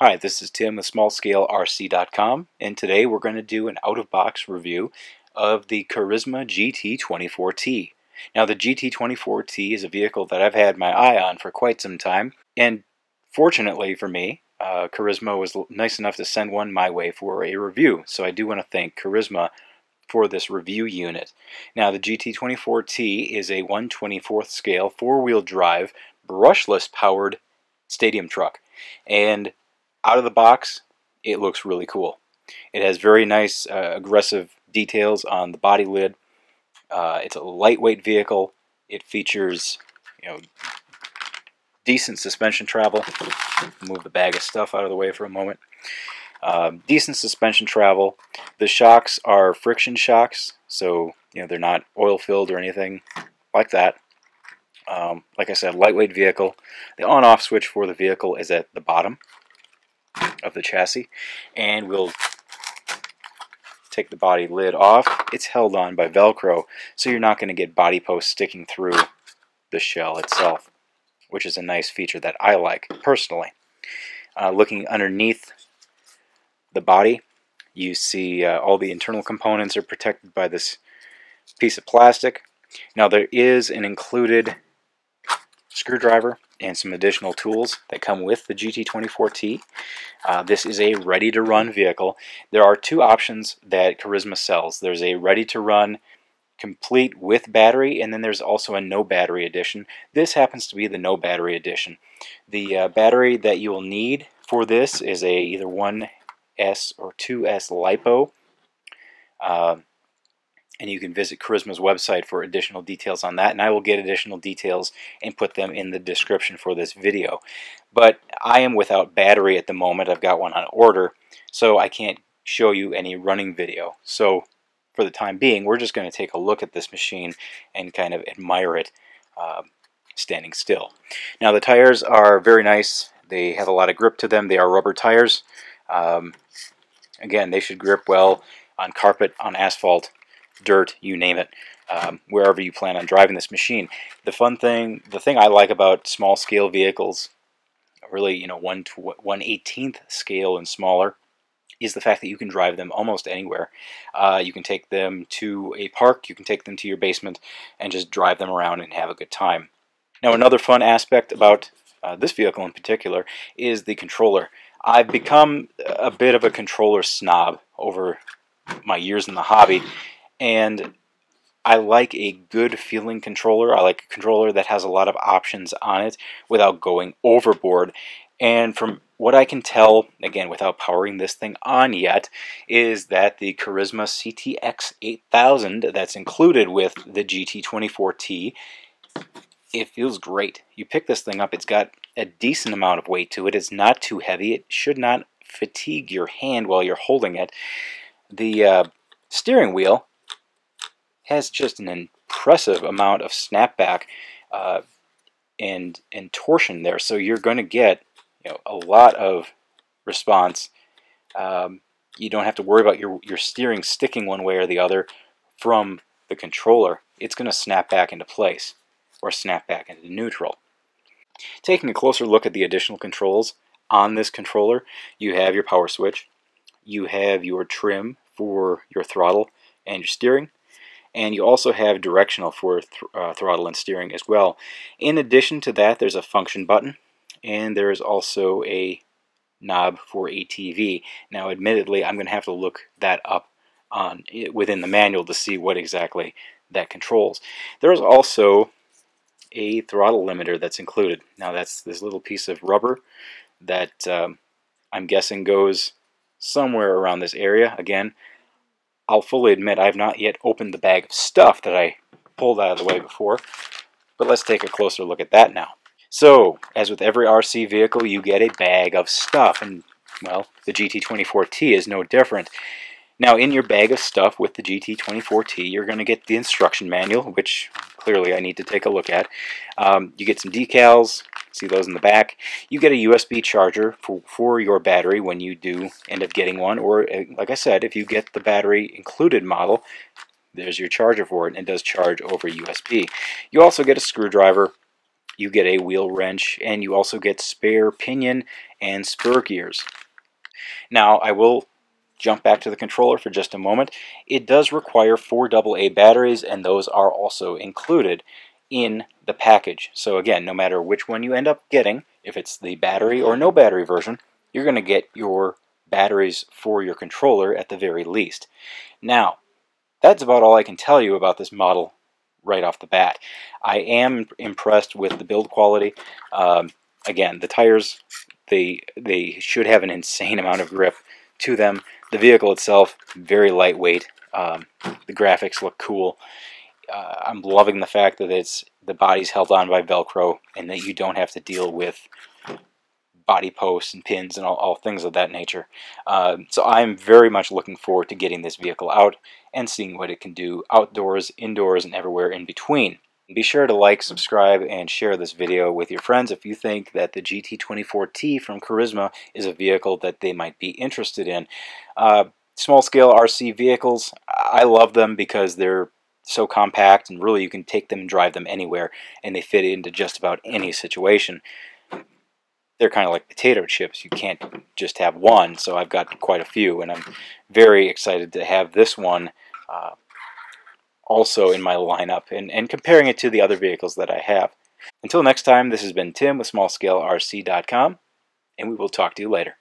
Hi, this is Tim with SmallScaleRC.com, and today we're going to do an out-of-box review of the Carisma GT24T. Now, the GT24T is a vehicle that I've had my eye on for quite some time, and fortunately for me, Carisma was nice enough to send one my way for a review, so I do want to thank Carisma for this review unit. Now, the GT24T is a 1/24th scale, four-wheel drive, brushless powered stadium truck, and out of the box, it looks really cool. It has very nice aggressive details on the body lid. It's a lightweight vehicle. It features, decent suspension travel. Move the bag of stuff out of the way for a moment. Decent suspension travel. The shocks are friction shocks, so they're not oil filled or anything like that. Like I said, lightweight vehicle. The on-off switch for the vehicle is at the bottom of the chassis, and we'll take the body lid off. It's held on by Velcro, so you're not going to get body posts sticking through the shell itself, which is a nice feature that I like personally. Looking underneath the body, you see all the internal components are protected by this piece of plastic. Now, there is an included screwdriver and some additional tools that come with the GT24T. This is a ready-to-run vehicle. There are two options that Carisma sells. There's a ready-to-run complete with battery, and then there's also a no battery edition. This happens to be the no battery edition. The battery that you will need for this is either 1S or 2S LiPo. And you can visit Carisma's website for additional details on that, and I will get additional details and put them in the description for this video. But I am without battery at the moment. I've got one on order, so I can't show you any running video. So for the time being, we're just going to take a look at this machine and kind of admire it standing still. Now, the tires are very nice. They have a lot of grip to them. They are rubber tires. Again, they should grip well on carpet, on asphalt, dirt, you name it, wherever you plan on driving this machine. The thing I like about small scale vehicles, really 1 to 1/18th scale and smaller, is the fact that you can drive them almost anywhere. You can take them to a park, you can take them to your basement, and just drive them around and have a good time. Now, another fun aspect about this vehicle in particular is the controller. I've become a bit of a controller snob over my years in the hobby, and I like a good feeling controller. I like a controller that has a lot of options on it without going overboard. And from what I can tell, again, without powering this thing on yet, is that the Carisma CTX 8000 that's included with the GT24T, it feels great. You pick this thing up, it's got a decent amount of weight to it. It's not too heavy. It should not fatigue your hand while you're holding it. The steering wheel has just an impressive amount of snapback and torsion there, so you're going to get a lot of response. You don't have to worry about your steering sticking one way or the other from the controller. It's going to snap back into place or snap back into neutral. Taking a closer look at the additional controls on this controller, you have your power switch, you have your trim for your throttle and your steering, and you also have directional for throttle and steering as well. In addition to that, there's a function button, and there is also a knob for ATV. Now, admittedly, I'm going to have to look that up within the manual to see what exactly that controls. There's also a throttle limiter that's included. Now, that's this little piece of rubber that I'm guessing goes somewhere around this area. Again, I'll fully admit I've not yet opened the bag of stuff that I pulled out of the way before, but let's take a closer look at that now. So, as with every RC vehicle, you get a bag of stuff, and, well, the GT24T is no different. Now, in your bag of stuff with the GT24T, you're going to get the instruction manual, which clearly I need to take a look at. You get some decals, see those in the back. You get a USB charger for your battery when you do end up getting one, or like I said, if you get the battery included model, there's your charger for it, and it does charge over USB. You also get a screwdriver, you get a wheel wrench, and you also get spare pinion and spur gears. Now I will jump back to the controller for just a moment. It does require 4 AA batteries, and those are also included in the package. So again, no matter which one you end up getting, if it's the battery or no battery version, you're going to get your batteries for your controller at the very least. Now, that's about all I can tell you about this model right off the bat. I am impressed with the build quality. Again, the tires, they should have an insane amount of grip to them. The vehicle itself, very lightweight. The graphics look cool. I'm loving the fact that the body's held on by Velcro and that you don't have to deal with body posts and pins and all things of that nature. So I'm very much looking forward to getting this vehicle out and seeing what it can do outdoors, indoors, and everywhere in between. Be sure to like, subscribe, and share this video with your friends if you think that the GT24T from Carisma is a vehicle that they might be interested in. Small-scale RC vehicles, I love them because they're so compact and really you can take them and drive them anywhere and they fit into just about any situation. They're kind of like potato chips. You can't just have one, so I've got quite a few, and I'm very excited to have this one also in my lineup and comparing it to the other vehicles that I have. Until next time, this has been Tim with SmallScaleRC.com, and we will talk to you later.